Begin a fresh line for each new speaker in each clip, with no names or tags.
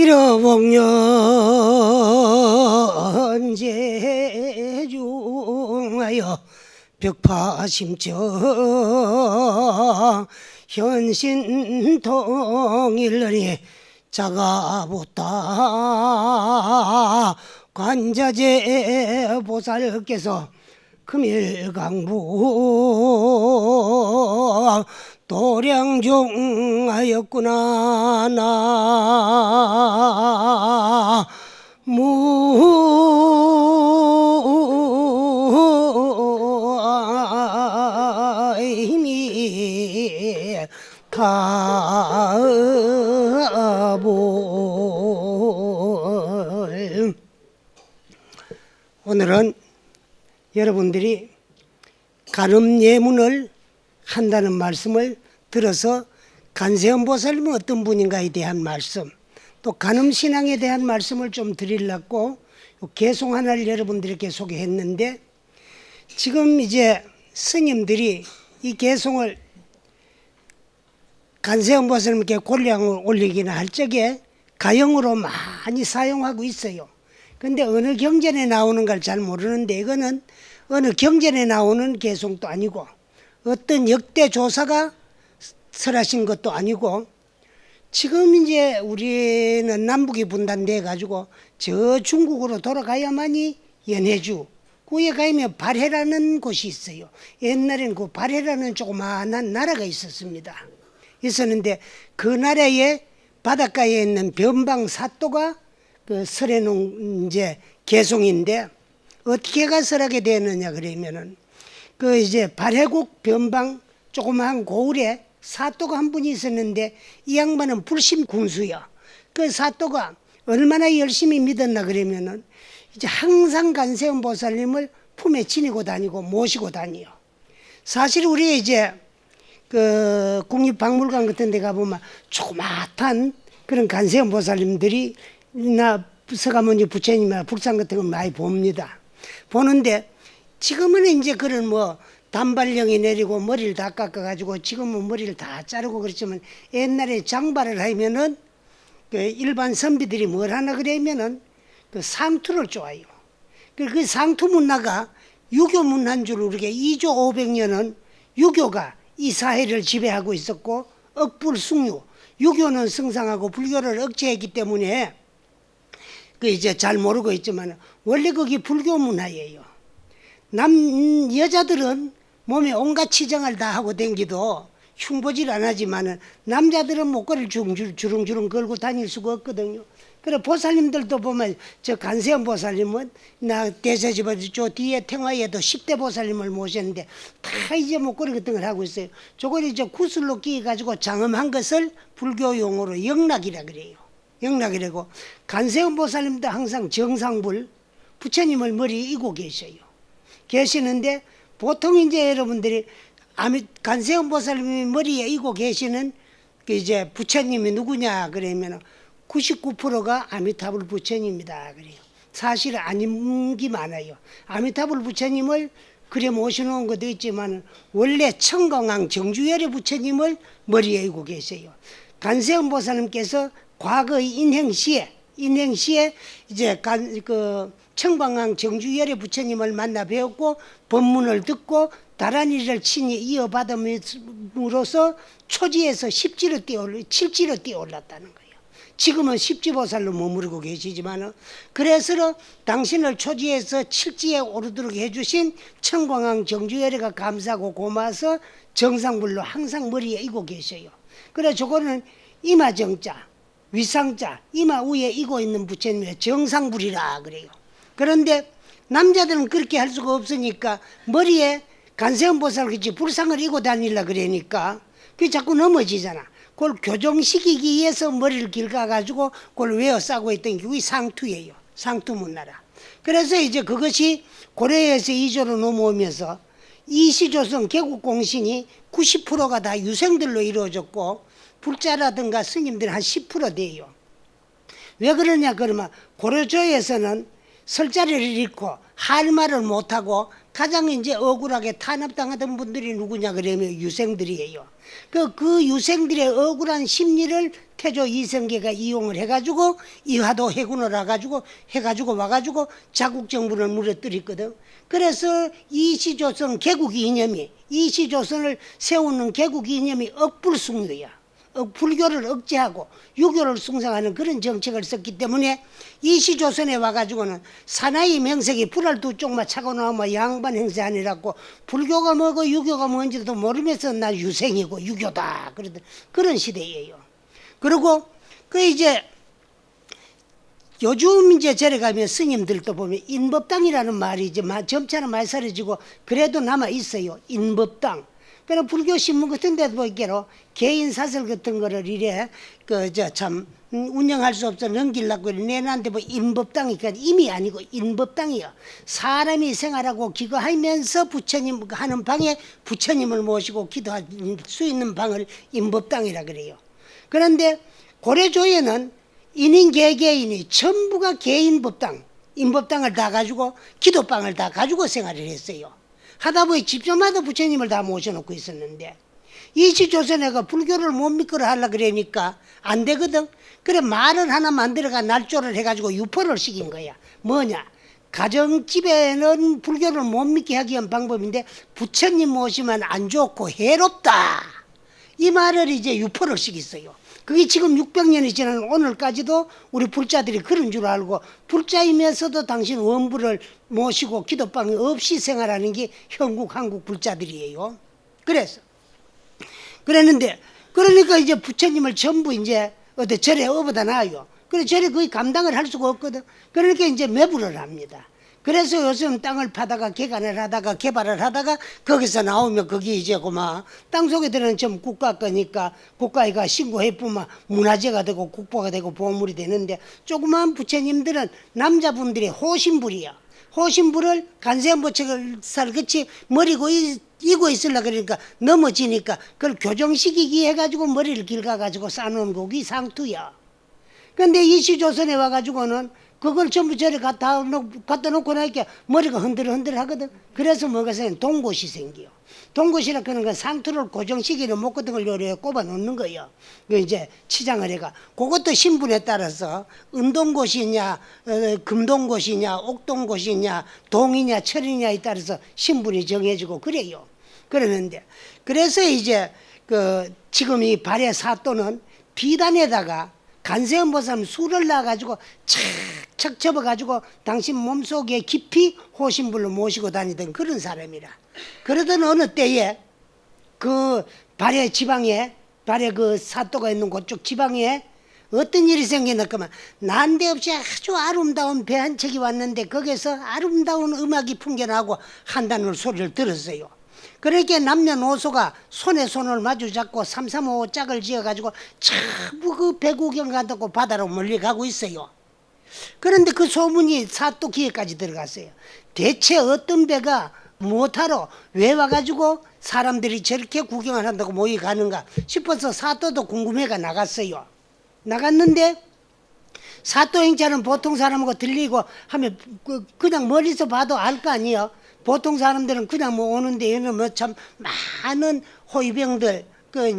일어봉년 제중하여 벽파심정 현신통일러니 자가보다 관자재 보살께서 금일강부 도량종하였구나. 나무이니 타볼. 오늘은 여러분들이 간음 예문을 한다는 말씀을 들어서 간세음 보살님은 어떤 분인가에 대한 말씀, 또 간음 신앙에 대한 말씀을 좀 드리려고 개송 하나를 여러분들에게 소개했는데, 지금 이제 스님들이 이 개송을 간세음 보살님께 권량을 올리기나 할 적에 가형으로 많이 사용하고 있어요. 근데 어느 경전에 나오는 걸 잘 모르는데, 이거는 어느 경전에 나오는 개송도 아니고 어떤 역대 조사가 설하신 것도 아니고, 지금 이제 우리는 남북이 분단돼 가지고 저 중국으로 돌아가야만이 연해주, 그에 가면 발해라는 곳이 있어요. 옛날에는 그 발해라는 조그마한 나라가 있었는데 그 나라의 바닷가에 있는 변방 사또가 그 설해놓은 이제 개송인데, 어떻게 가 설하게 되느냐 그러면은, 그 이제 발해국 변방 조그마한 고을에 사또가 한 분이 있었는데, 이 양반은 불심 군수야. 그 사또가 얼마나 열심히 믿었나 그러면은 이제 항상 간세음 보살님을 품에 지니고 다니고 모시고 다니요. 사실 우리 이제 그 국립박물관 같은 데 가보면 조그맣한 그런 간세음 보살님들이 나 서가모니 부처님이나 북상 같은 거 많이 봅니다. 보는데 지금은 이제 그런 뭐 단발령이 내리고 머리를 다 깎아가지고 지금은 머리를 다 자르고 그렇지만, 옛날에 장발을 하면은 그 일반 선비들이 뭘 하나 그러면은 그 상투를 쪼아요. 그 상투 문화가 유교 문화인 줄 우리가 2조 500년은 유교가 이 사회를 지배하고 있었고, 억불숭유, 유교는 승상하고 불교를 억제했기 때문에 그 이제 잘 모르고 있지만 원래 거기 불교 문화예요. 여자들은 몸에 온갖 치장을 다 하고 댕기도 흉보질 안 하지만은 남자들은 목걸이를 주렁주렁 걸고 다닐 수가 없거든요. 그래 보살님들도 보면 저 간세음 보살님은 나 대세집에 저 뒤에 탱화에도 10대 보살님을 모셨는데 다 이제 목걸이 같은 걸 하고 있어요. 저걸 이제 구슬로 끼워가지고 장엄한 것을 불교 용어로 영락이라 그래요. 영락이라고. 간세음 보살님도 항상 정상불 부처님을 머리에 이고 계시는데, 보통 이제 여러분들이 간세음 보살님이 머리에 이고 계시는 그 이제 부처님이 누구냐 그러면 99%가 아미타불 부처님이다 그래요. 사실 아닌 게 많아요. 아미타불 부처님을 그래 모셔놓은 것도 있지만 원래 청강왕 정주열의 부처님을 머리에 이고 계세요. 간세음 보살님께서 과거의 인행시에 이제 그 청광왕 정주열의 부처님을 만나 배웠고 법문을 듣고 다란이를 친히 이어받음으로써 초지에서 7지로 뛰어올랐다는 거예요. 지금은 10지보살로 머무르고 계시지만, 그래서 당신을 초지에서 7지에 오르도록 해주신 청광왕 정주열이가 감사하고 고마워서 정상불로 항상 머리에 이고 계셔요. 그래 저거는 이마정자, 위상자, 이마 위에 이고 있는 부처님의 정상불이라 그래요. 그런데 남자들은 그렇게 할 수가 없으니까 머리에 간세음 보살같이 불상을 이고 다니려 그러니까 그게 자꾸 넘어지잖아. 그걸 교정시키기 위해서 머리를 길가가지고 그걸 외워 싸고 있던 게 그게 상투예요. 상투 문화라. 그래서 이제 그것이 고려에서 이조로 넘어오면서 이시조선 개국공신이 90%가 다 유생들로 이루어졌고, 불자라든가 스님들 한 10% 돼요. 왜 그러냐 그러면 고려조에서는 설자리를 잃고 할 말을 못하고 가장 이제 억울하게 탄압당하던 분들이 누구냐 그러면 유생들이에요. 그 유생들의 억울한 심리를 태조 이성계가 이용을 해가지고 이화도 해군을 해가지고 와가지고 자국 정부를 무너뜨렸거든. 그래서 이시조선 개국 이념이 이시조선을 세우는 개국 이념이 억불숭유야. 불교를 억제하고 유교를 숭상하는 그런 정책을 썼기 때문에 이시조선에 와가지고는 사나이 명색이 불알 두 쪽만 차고 나오면 양반 행세 아니라고 불교가 뭐고 유교가 뭔지도 모르면서 나 유생이고 유교다 그러던 그런 시대예요. 그리고 그 이제 요즘 이제 절에 가면 스님들도 보면 인법당이라는 말이 이제 점차는 많이 사라지고 그래도 남아 있어요. 인법당. 그럼 불교 신문 같은 데도 보기로 개인 사설 같은 거를 이래 참 운영할 수 없어 넘기려고 내놨는데 뭐 인법당이니까 임이 아니고 인법당이요. 사람이 생활하고 기거하면서 부처님 하는 방에 부처님을 모시고 기도할 수 있는 방을 인법당이라 그래요. 그런데 고려조에는 인인 개개인이 전부가 개인법당, 인법당을 다 가지고 기도방을 다 가지고 생활을 했어요. 하다 보니 집집마다 부처님을 다 모셔놓고 있었는데 이시조선에가 불교를 못 믿거라 하려 그러니까 안 되거든. 그래 말을 하나 만들어가 날조를 해가지고 유포를 시킨 거야. 뭐냐? 가정집에는 불교를 못 믿게 하기 위한 방법인데 부처님 모시면 안 좋고 해롭다. 이 말을 이제 유포를 시켰어요. 그게 지금 600년이 지난 오늘까지도 우리 불자들이 그런 줄 알고 불자이면서도 당신 원부를 모시고 기도방이 없이 생활하는 게 현국 한국 불자들이에요. 그래서 그랬는데 그러니까 이제 부처님을 전부 이제 어디 절에 업어다 놔요. 그래 절에 거의 감당을 할 수가 없거든. 그러니까 이제 매부를 합니다. 그래서 요즘 땅을 파다가 개간을 하다가 개발을 하다가 거기서 나오면 거기 이제 고마 땅속에 들어는 좀 국가 거니까 국가에가 신고해보면 문화재가 되고 국보가 되고 보물이 되는데 조그마한 부처님들은 남자분들의 호신불이야. 호신불을 간세음보책을 같이 머리고 이고 있으려 그러니까 넘어지니까 그걸 교정시키기 해가지고 머리를 길가가지고 싸놓은 곡이 상투야. 근데 이시조선에 와가지고는 그걸 전부 저리 갖다 놓고 나니까 머리가 흔들흔들 하거든. 그래서 뭐가 생겨? 동곳이 생겨. 동곳이라 그런 건 상투를 고정시키는 목구덩을 요리에 꼽아 놓는 거예요. 그 이제 치장을 해가. 그것도 신분에 따라서 은동곳이냐, 금동곳이냐, 옥동곳이냐, 동이냐, 철이냐에 따라서 신분이 정해지고 그래요. 그러는데 그래서 이제 지금 이 발의 사또는 비단에다가 간세음보살 술을 놔가지고 착착 접어가지고 당신 몸속에 깊이 호신불로 모시고 다니던 그런 사람이라. 그러던 어느 때에 그 발해 지방에 발해 그 사또가 있는 그쪽 지방에 어떤 일이 생겼나 그만 난데없이 아주 아름다운 배 한 척이 왔는데 거기서 아름다운 음악이 풍겨나고 한다는 소리를 들었어요. 그러니까 남녀노소가 손에 손을 마주 잡고 335 짝을 지어가지고 전부 그 배 구경 간다고 바다로 멀리가고 있어요. 그런데 그 소문이 사또 귀에까지 들어갔어요. 대체 어떤 배가 무엇하러 왜 와가지고 사람들이 저렇게 구경을 한다고 모여가는가 싶어서 사또도 궁금해가 나갔어요. 나갔는데 사또 행차는 보통 사람하고 들리고 하면 그냥 멀리서 봐도 알 거 아니에요. 보통 사람들은 그냥 뭐 오는데 얘는 뭐 참 많은 호위병들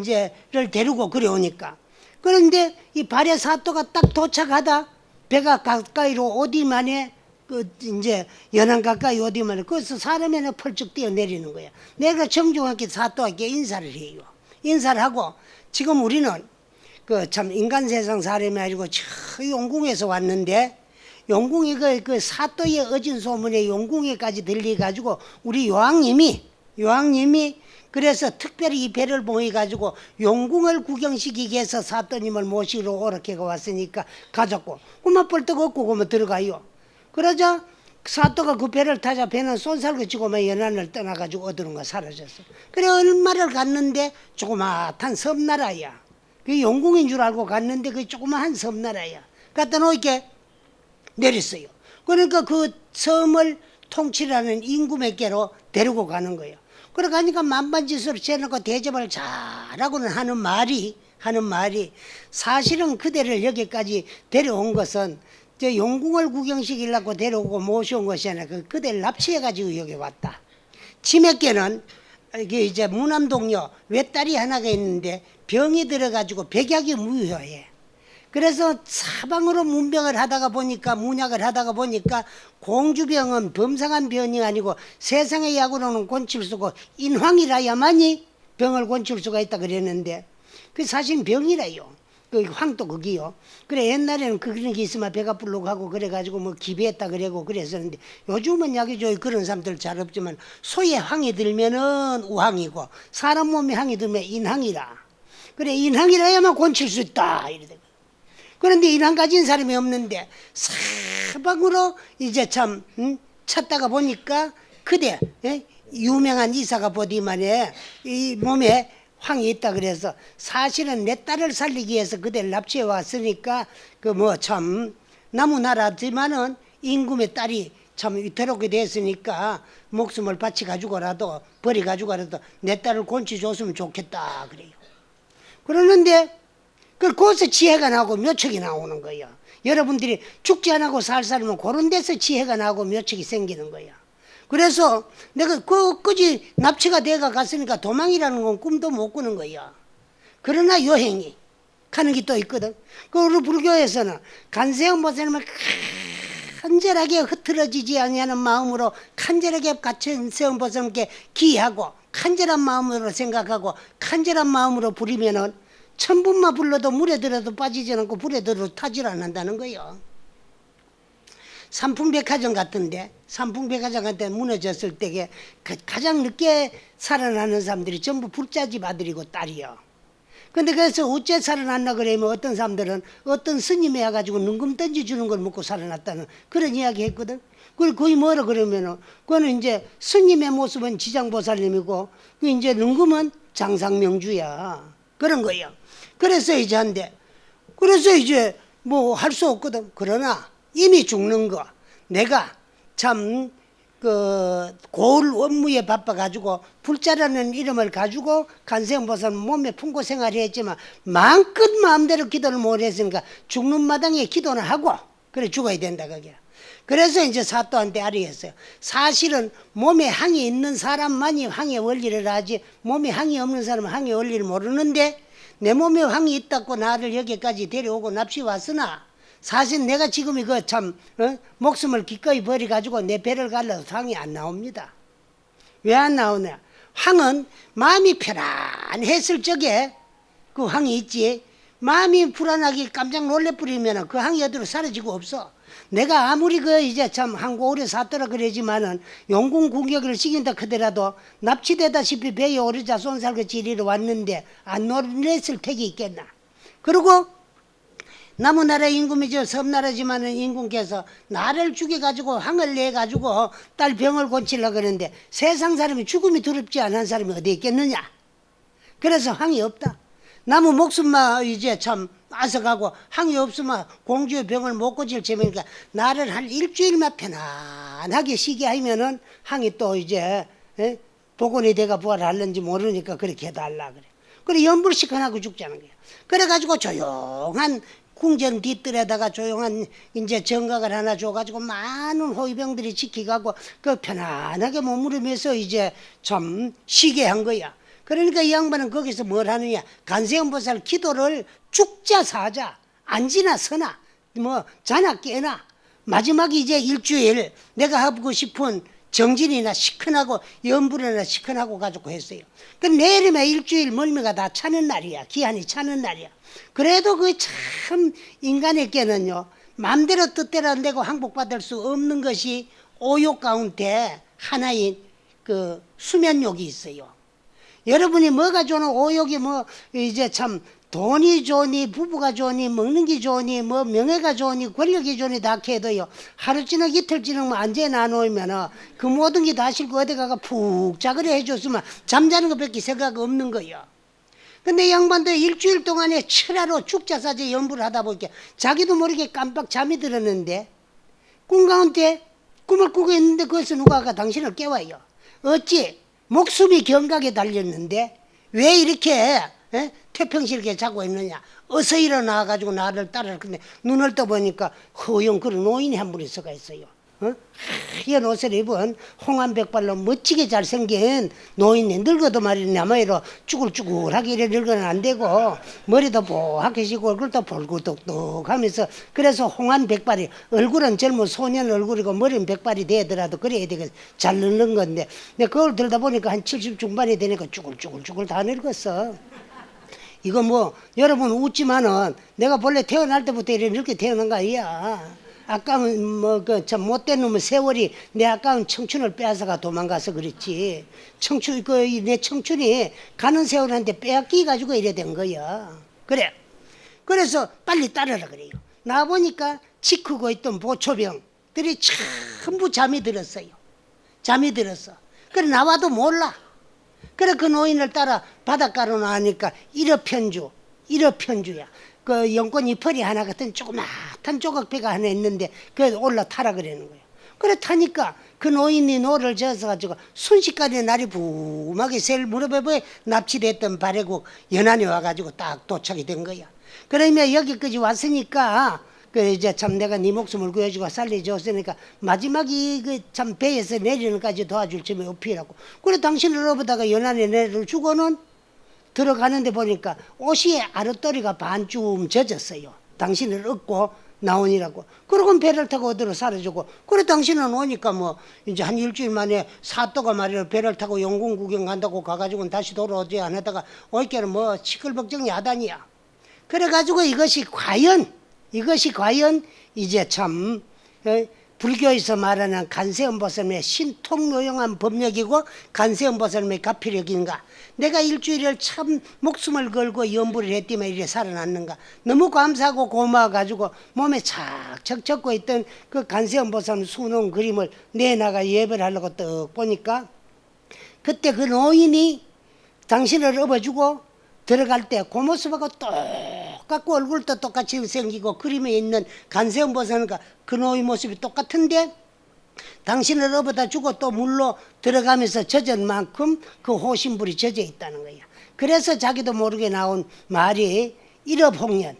이제를 데리고 그래 오니까. 그런데 이 발해 사또가 딱 도착하다 배가 가까이로 오디만에 이제 연안 가까이 오디만에 거기서 사람이 하나 펄쩍 뛰어내리는 거야. 내가 정중하게 사또에게 인사를 해요. 인사를 하고 지금 우리는 참 인간 세상 사람이 아니고 저 용궁에서 왔는데 용궁이 그 사또의 어진 소문에 용궁에까지 들려가지고 우리 요왕님이 그래서 특별히 이 배를 모여가지고 용궁을 구경시키기 위해서 사또님을 모시러 오렇게 왔으니까 가졌고 그만 벌떡 없고 그만 들어가요. 그러자 사또가 그 배를 타자 배는 쏜살고 지고만 연안을 떠나가지고 어디론가 사라졌어. 그래 얼마를 갔는데 조그마한 섬나라야. 그 용궁인 줄 알고 갔는데 그 조그마한 섬나라야. 갖다 놓을게 내렸어요. 그러니까 그 섬을 통치라는 임금 에게로 데리고 가는 거예요. 그래 가니까 만반짓으로 재놓고 대접을 잘하고는 하는 말이 사실은 그대를 여기까지 데려온 것은 저 용궁을 구경시키려고 데려오고 모셔온 것이 아니라 그대를 납치해가지고 여기 왔다. 치매께는 이게 이제 무남동요 외딸이 하나가 있는데 병이 들어가지고 백약이 무효해. 그래서 사방으로 문병을 하다가 보니까 문약을 하다가 보니까 공주병은 범상한 병이 아니고 세상의 약으로는 고칠 수고 인황이라야만이 병을 고칠 수가 있다 그랬는데 그 사실 병이라요. 그 황도 거기요. 그래 옛날에는 그런 게 있으면 배가 불르고 하고 그래가지고 뭐 기비했다 그래고 그랬었는데 요즘은 약이 좋아 그런 사람들 잘 없지만 소에 황이 들면은 우황이고 사람 몸에 황이 들면 인황이라. 그래 인황이라야만 고칠 수 있다 이러더라고. 그런데 인황 가진 사람이 없는데 사방으로 이제 참 찾다가 보니까 그대 유명한 이사가 보디만에 이 몸에 황이 있다 그래서 사실은 내 딸을 살리기 위해서 그대를 납치해 왔으니까 그 뭐 참 나무나라지만은 임금의 딸이 참 위태롭게 됐으니까 목숨을 바치 가지고라도 버리 가지고라도 내 딸을 곤치 줬으면 좋겠다 그래요. 그러는데 그걸 거기서 지혜가 나오고 묘책이 나오는 거예요. 여러분들이 죽지 않고 살면 그런 데서 지혜가 나오고 묘책이 생기는 거예요. 그래서 내가 끝까지 납치가 돼가 갔으니까 도망이라는 건 꿈도 못 꾸는 거야. 그러나 여행이 가는 게 또 있거든. 그 우리 불교에서는 간세음 보살님을 간절하게 흐트러지지 아니하는 마음으로 간절하게 간세음 보살님께 기하고 간절한 마음으로 생각하고 간절한 마음으로 부리면은 천분만 불러도 물에 들어도 빠지지 않고 불에 들어도 타질 않는다는 거예요. 삼풍백화점 같은데 삼풍백화점 같은 데 무너졌을 때에 가장 늦게 살아나는 사람들이 전부 불자집 아들이고 딸이요. 근데 그래서 어째 살아났나 그러면 어떤 사람들은 어떤 스님이 와가지고 능금 던져주는 걸 먹고 살아났다는 그런 이야기 했거든. 그걸 거의 뭐라 그러면은 그거는 이제 스님의 모습은 지장보살님이고 그 이제 능금은 장상명주야. 그런 거예요. 그래서 이제 한데 그래서 이제 뭐 할 수 없거든. 그러나 이미 죽는 거 내가 참 그 고을 업무에 바빠가지고 불자라는 이름을 가지고 간세음보살 몸에 품고 생활을 했지만 마음껏 마음대로 기도를 못 했으니까 죽는 마당에 기도는 하고 그래 죽어야 된다 그게. 그래서 이제 사또한테 아뢰했어요. 사실은 몸에 항이 있는 사람만이 항의 원리를 하지 몸에 항이 없는 사람은 항의 원리를 모르는데 내 몸에 항이 있다고 나를 여기까지 데려오고 납치 왔으나 사실 내가 지금 이거 참 목숨을 기꺼이 버려가지고 내 배를 갈라도 항이 안 나옵니다. 왜 안 나오냐? 항은 마음이 편안했을 적에 그 항이 있지. 마음이 불안하게 깜짝 놀래버리면 그 항이 어디로 사라지고 없어. 내가 아무리 그 이제 참 한국 오래 살더라 그러지만은 용궁 공격을 시킨다 하더라도 납치되다시피 배에 오르자 손살그 지리로 왔는데 안 놀랬을 택이 있겠나. 그리고 나무나라 임금이 저 섬나라지만은 임금께서 나를 죽여가지고 항을 내가지고 딸 병을 고치려고 그러는데 세상 사람이 죽음이 두렵지 않은 사람이 어디 있겠느냐. 그래서 항이 없다. 나무 목숨만 이제 참 앗아가고 항이 없으면 공주의 병을 못 고칠 제명이니까 나를 한 일주일만 편안하게 쉬게 하면은 항이 또 이제 복원이 돼가 부활할는지 모르니까 그렇게 해달라 그래. 그래 연불시켜나고 죽자는 거야. 그래가지고 조용한 궁전 뒤뜰에다가 조용한 이제 정각을 하나 줘가지고 많은 호위병들이 지키가고 그 편안하게 머무르면서 이제 참 쉬게 한 거야. 그러니까 이 양반은 거기서 뭘 하느냐. 간세음보살 기도를 죽자 사자 앉으나 서나 뭐 자나 깨나 마지막에 이제 일주일 내가 하고 싶은 정진이나 시큰하고 연불이나 시큰하고 가지고 했어요. 그 내일이면 일주일 멀미가 다 차는 날이야. 기한이 차는 날이야. 그래도 그 참 인간에게는요 마음대로 뜻대로 안 되고 항복받을 수 없는 것이 오욕 가운데 하나인 그 수면욕이 있어요. 여러분이 뭐가 좋으니 오욕이 뭐 이제 참 돈이 좋으니 부부가 좋으니 먹는 게 좋으니 뭐 명예가 좋으니 권력이 좋으니 다 해도요 하루 지나고 이틀 지나면 앉아 놔놓으면 그 모든 게 다 싫고 어디 가가 푹 자그려 해줬으면 잠자는 것밖에 생각 없는 거예요. 근데 양반도 일주일 동안에 철야로 죽자사제 연부를 하다 보니까 자기도 모르게 깜빡 잠이 들었는데 꿈 가운데 꿈을 꾸고 있는데 거기서 누가 당신을 깨워요. 어찌 목숨이 경각에 달렸는데 왜 이렇게 태평실게 자고 있느냐. 어서 일어나가지고 나를 따라. 근데 눈을 떠보니까 허영 그런 노인이 한 분 있어가 있어요. 하얀 옷을 입은 홍안백발로 멋지게 잘생긴 노인이 늙어도 말이야 나무로 쭈글쭈글하게 이래 늙어는 안 되고 머리도 보하게 지고 얼굴도 볼고독독 하면서 그래서 홍안백발이 얼굴은 젊은 소년 얼굴이고 머리는 백발이 되더라도 그래야 되겠 잘 늙는 건데 근데 그걸 들다 보니까 한 70 중반이 되니까 쭈글쭈글쭈글 다 늙었어. 이거 뭐 여러분 웃지만은 내가 본래 태어날 때부터 이렇게 태어난 거 아니야. 아까운 뭐그 참 못된 놈의 세월이 내 아까운 청춘을 빼앗아가 도망가서 그랬지. 청춘 내 청춘이 가는 세월한테 빼앗기 가지고 이래 된 거야. 그래. 그래서 빨리 따르라 그래요. 나 보니까 치 크고 있던 보초병들이 전부 잠이 들었어요. 잠이 들었어. 그래 나와도 몰라. 그래 그 노인을 따라 바닷가로 나가니까 일어편주야. 그 연꽃 이파리 하나 같은 조그맣단 조각배가 하나 있는데 그 올라타라 그러는 거예요. 그래 타니까 그 노인이 노를 져서 가지고 순식간에 날이 부음하게 셀 무릎에 납치됐던 발해국 연안에 와가지고 딱 도착이 된 거야. 그러면 여기까지 왔으니까 그 이제 참 내가 네 목숨을 구해주고 살려줬으니까 마지막에 그 참 배에서 내리는 까지 도와줄 점이 없이라고. 그래 당신을 업어다가 연안에 내려주고는 들어가는데 보니까 옷이 아랫도리가 반쯤 젖었어요. 당신을 얻고 나오니라고. 그러고 배를 타고 어디로 사라지고. 그래 당신은 오니까 뭐 이제 한 일주일 만에 사또가 말이야 배를 타고 용궁 구경 간다고 가가지고는 다시 돌아오지 안 하다가 올게는 뭐 시끌벅적 야단이야. 그래가지고 이것이 과연 이제 참 불교에서 말하는 간세음보살님의 신통요용한 법력이고 간세음보살님의 가피력인가. 내가 일주일을 참 목숨을 걸고 연부를 했더만 이래 살아났는가. 너무 감사하고 고마워가지고 몸에 착착 적고 있던 그 간세음보살님 수놓은 그림을 내나가 예배를 하려고 딱 보니까 그때 그 노인이 당신을 업어주고 들어갈 때 그 모습하고 똑같고 얼굴도 똑같이 생기고 그림에 있는 간세음보살과 그 노인 모습이 똑같은데 당신을 업어다 주고 또 물로 들어가면서 젖은 만큼 그 호신불이 젖어 있다는 거야. 그래서 자기도 모르게 나온 말이 일업홍련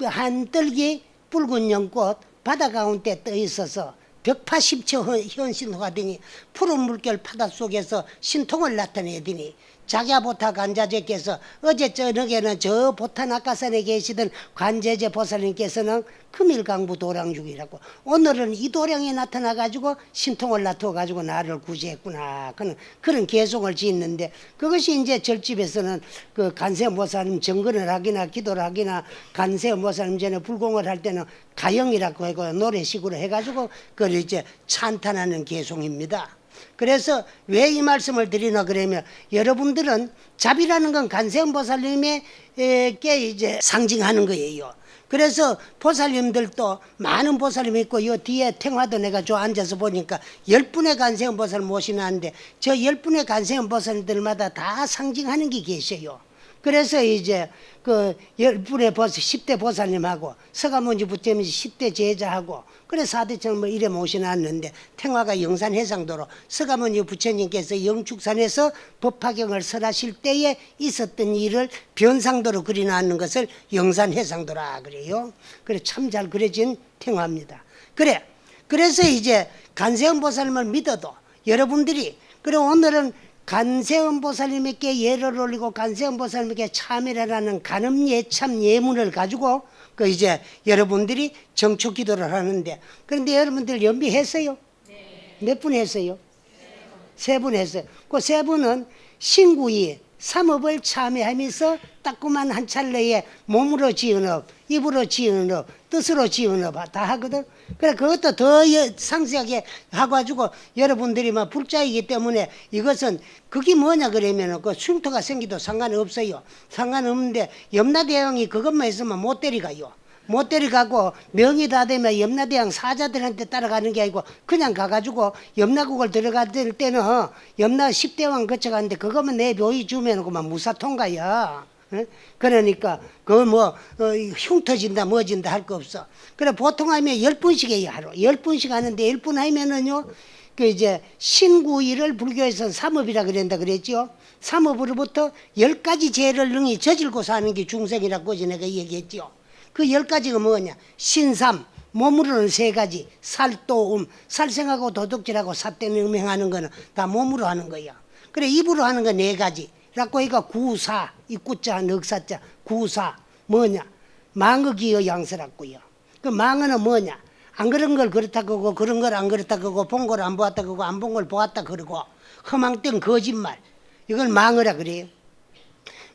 한뜰기 붉은 연꽃 바다 가운데 떠 있어서 벽파십처 현신호가 되니 푸른 물결 바다 속에서 신통을 나타내더니 자기야 보타 관자재께서 어제 저녁에는 저 보타 낙가산에 계시던 관제제 보살님께서는 금일강부 도량중이라고 오늘은 이 도량에 나타나가지고 신통을 나타가지고 나를 구제했구나. 그런 개송을 짓는데 그것이 이제 절집에서는 그 간세음보살님 정근을 하기나 기도를 하기나 간세음보살님 전에 불공을 할 때는 가영이라고 하고 노래식으로 해가지고 그걸 이제 찬탄하는 개송입니다. 그래서 왜 이 말씀을 드리나 그러면 여러분들은 잡이라는 건 간세음보살님에게 이제 상징하는 거예요. 그래서 보살님들도 많은 보살님이 있고 요 뒤에 탱화도 내가 저 앉아서 보니까 10분의 간세음보살 모시는데 저 10분의 간세음보살들마다 다 상징하는 게 계셔요. 그래서 이제 그 10분의 보살 10대 보살님하고 서가모니 부처님이 10대 제자하고 그래 4대처럼 뭐 이래 모셔놨는데 탱화가 영산해상도로 서가모니 부처님께서 영축산에서 법화경을 설하실 때에 있었던 일을 변상도로 그려놨는 것을 영산해상도라 그래요. 그래 참 잘 그려진 탱화입니다. 그래 그래서 이제 간세음보살님을 믿어도 여러분들이 그래 오늘은 간세음보살님께 예를 올리고 간세음보살님께 참여라는 간음예참 예문을 가지고 그 이제 여러분들이 정초 기도를 하는데 그런데 여러분들 연비했어요? 네. 몇 분 했어요? 세 분 했어요. 그 세 분은 신구이 삼업을 참여하면서 따끔한 한 찰나에 몸으로 지은 업, 입으로 지은 업, 뜻으로 지은 업 다 하거든. 그래 그것도 더 상세하게 하고가지고 여러분들이 막 불자이기 때문에 이것은 그게 뭐냐 그러면 그 흉터가 생기도 상관없어요. 상관없는데 염라대왕이 그것만 있으면 못 데려가요. 못 데려가고 명이 다 되면 염라대왕 사자들한테 따라가는 게 아니고 그냥 가가지고 염라국을 들어갈 때는 염라 10대왕 거쳐가는데 그거만 내 묘의 주면 그만 무사통과야. 그러니까 그 뭐 흉터진다 뭐진다 할 거 없어. 그래 보통 하면 10분씩 해요 하루. 10분씩 하는데 10분 하면은요 그 이제 신구일을 불교에서는 삼업이라 그런다 그랬죠. 삼업으로부터 10가지 죄를 능히 저질고 사는 게 중생이라고 내가 얘기했죠. 그 10가지가 뭐냐 신삼 몸으로는 세 가지. 살도 살생하고 도둑질하고 삿대는 음행하는 거는 다 몸으로 하는 거야. 그래 입으로 하는 거 네 가지. 라고 이거 구사, 입구자, 넉사자, 구사 뭐냐? 망어기어 양서라고요. 그 망어는 뭐냐? 안 그런 걸 그렇다 그러고 그런 걸 안 그렇다 그러고 본 걸 안 보았다 그러고 안 본 걸 보았다 그러고 허망된 거짓말. 이걸 망어라 그래요.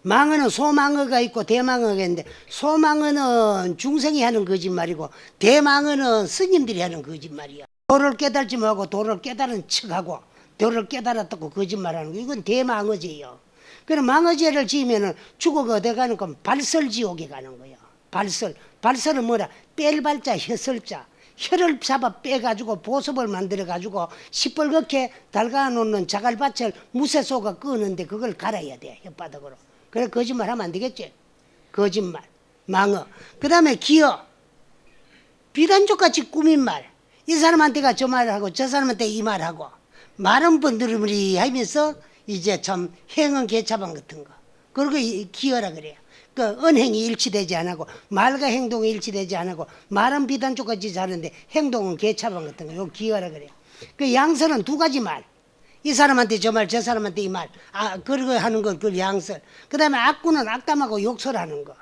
망어는 소망어가 있고 대망어가 있는데 소망어는 중생이 하는 거짓말이고 대망어는 스님들이 하는 거짓말이야. 도를 깨달지 말고 도를 깨달은 척하고 도를 깨달았다고 거짓말하는 거 이건 대망어죄예요. 그럼 망어죄를 지으면은 죽어가 어디 가는 건 발설지옥에 가는 거야. 발설은 뭐라? 뺄 발자 혀설자. 혀를 잡아 빼가지고 보습을 만들어가지고 시뻘겋게 달가놓는 자갈밭을 무쇠 쏘가 끄는데 그걸 갈아야 돼 혓바닥으로. 그래 거짓말 하면 안 되겠지. 거짓말 망어. 그 다음에 기어 비단족같이 꾸민 말. 이 사람한테가 저 말하고 저 사람한테 이 말하고 말은 번들으리 하면서 이제 참 행은 개차반 같은 거. 그리고 기어라 그래요. 그 언행이 일치되지 않고 말과 행동이 일치되지 않고 말은 비단족같이 자는데 행동은 개차반 같은 거. 이거 기어라 그래요. 그 양설은 두 가지 말. 이 사람한테 저 말, 저 사람한테 이 말. 그거 하는 거, 그 양설. 그 다음에 악구는 악담하고 욕설하는 거.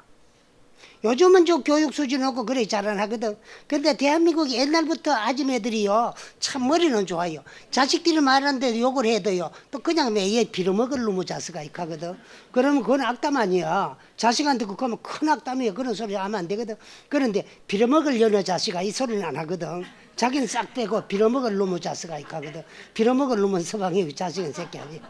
요즘은 좀 교육 수준 없고 그래 잘 안 하거든. 근데 대한민국 옛날부터 아줌매들이요 참 머리는 좋아요. 자식들이 말하는데 욕을 해도요 또 그냥 얘 빌어먹을 놈의 자식아 하거든. 그러면 그건 악담 아니야. 자식한테 그거 하면 큰 악담이에요. 그런 소리 하면 안 되거든. 그런데 빌어먹을 여느 자식아 이 소리는 안 하거든. 자기는 싹 빼고 빌어먹을 놈의 자식아 하거든. 빌어먹을 놈은 서방이 자식은 새끼하지.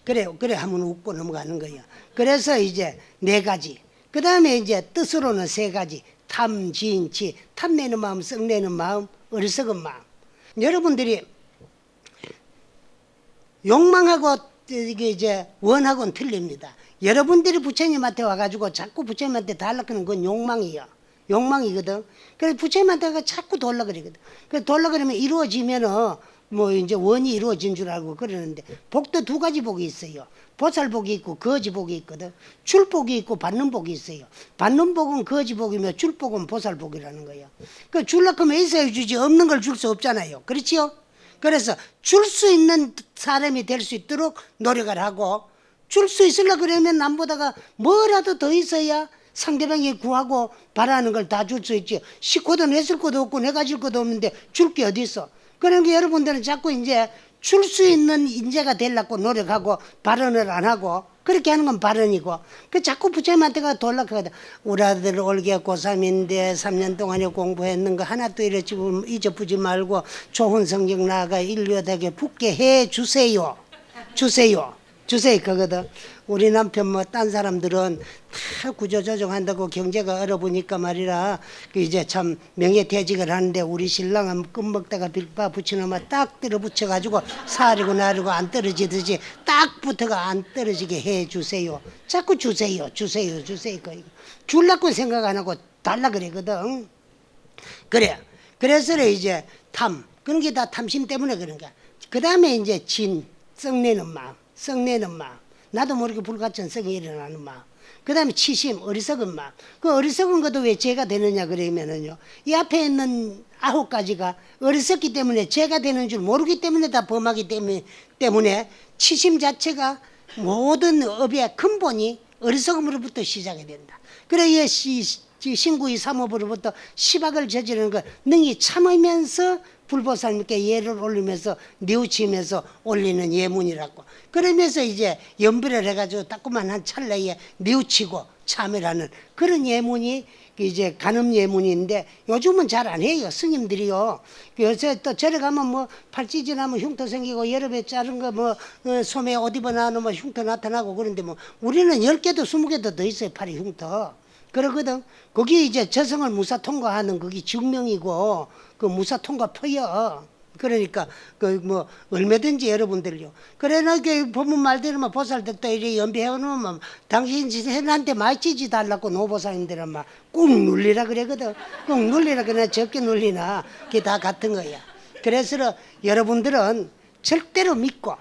그래 하면 웃고 넘어가는 거야. 그래서 이제 네 가지. 그 다음에 이제 뜻으로는 세 가지. 탐, 진, 치. 탐내는 마음, 썩내는 마음, 어리석은 마음. 여러분들이 욕망하고 이게 이제 원하고는 틀립니다. 여러분들이 부처님한테 와가지고 자꾸 부처님한테 달라그러는 건 욕망이야. 욕망이거든. 그래서 부처님한테 자꾸 돌라 그러거든. 그래서 돌라 그러면 이루어지면은 뭐 이제 원이 이루어진 줄 알고 그러는데 복도 두 가지 복이 있어요. 보살복이 있고 거지복이 있거든. 줄복이 있고 받는 복이 있어요. 받는 복은 거지복이며 줄복은 보살복이라는 거예요. 그 줄라고 하면 있어야 주지 없는 걸 줄 수 없잖아요. 그렇지요? 그래서 줄 수 있는 사람이 될 수 있도록 노력을 하고 줄 수 있으려 그러면 남보다가 뭐라도 더 있어야 상대방이 구하고 바라는 걸 다 줄 수 있지. 식고도 냈을 것도 없고 내가 줄 것도 없는데 줄 게 어디 있어. 그러니까 여러분들은 자꾸 이제 줄 수 있는 인재가 되려고 노력하고 발언을 안 하고 그렇게 하는 건 발언이고 그 자꾸 부처님한테가 돌락하거든. 우리 아들 올게 고3인데 3년 동안에 공부했는 거 하나도 잊어보지 말고 좋은 성적 나가 인류대에 붙게 해 주세요. 주세요 그거거든. 우리 남편 뭐 딴 사람들은 다 구조조정한다고 경제가 어려우니까 말이라 이제 참 명예퇴직을 하는데 우리 신랑은 껌먹다가 빌바 붙이놈아 딱 들어붙여가지고 사리고 나르고 안 떨어지듯이 딱 붙어가 안 떨어지게 해주세요. 자꾸 주세요. 줄라고 생각 안 하고 달라 그러거든. 그래. 그래서 이제 탐. 그런 게 다 탐심 때문에 그런 거야. 그 다음에 이제 진. 썩내는 마음. 나도 모르게 불같은 성이 일어나는 마음. 그 다음에 치심, 어리석은 마음. 그 어리석은 것도 왜 죄가 되느냐 그러면은요. 이 앞에 있는 9가지가 어리석기 때문에 죄가 되는 줄 모르기 때문에 다 범하기 때문에 치심 자체가 모든 업의 근본이 어리석음으로부터 시작이 된다. 그래 신구이 삼업으로부터 시박을 저지르는 거 능히 참으면서 불보살님께 예를 올리면서 뉘우치면서 올리는 예문이라고. 그러면서 이제 연불을 해가지고 따끔한 찰나에 뉘우치고 참여라는 그런 예문이 이제 간음 예문인데 요즘은 잘 안 해요. 스님들이요. 요새 또 절에 가면 뭐 팔찌지 나면 흉터 생기고 여러 배 자른 거 뭐 소매 옷 입어 나면 흉터 나타나고 그런데 뭐 우리는 10개도 20개도 더 있어요. 팔이 흉터. 그러거든. 거기 이제 저성을 무사 통과하는 그게 증명이고 그 무사 통과표요. 그러니까 그 뭐 얼마든지 여러분들요. 그래나 그 보면 말대로 뭐 보살들도 이렇게 연비해 놓으면 당신한테 많이 찌지 달라고 노보살님들은 막 꾹 눌리라 그러거든. 꾹 눌리라 그러나 적게 눌리나 그게 다 같은 거야. 그래서 여러분들은 절대로 믿고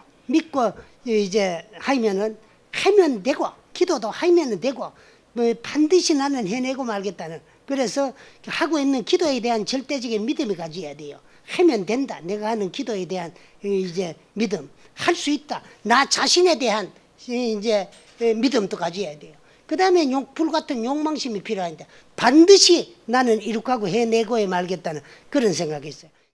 이제 하면 되고 기도도 하면 되고 뭐 반드시 나는 해내고 말겠다는 그래서 하고 있는 기도에 대한 절대적인 믿음을 가져야 돼요. 하면 된다. 내가 하는 기도에 대한 이제 믿음, 할 수 있다. 나 자신에 대한 이제 믿음도 가져야 돼요. 그 다음에 불같은 욕망심이 필요한데 반드시 나는 이룩하고 해내고야 말겠다는 그런 생각이 있어요.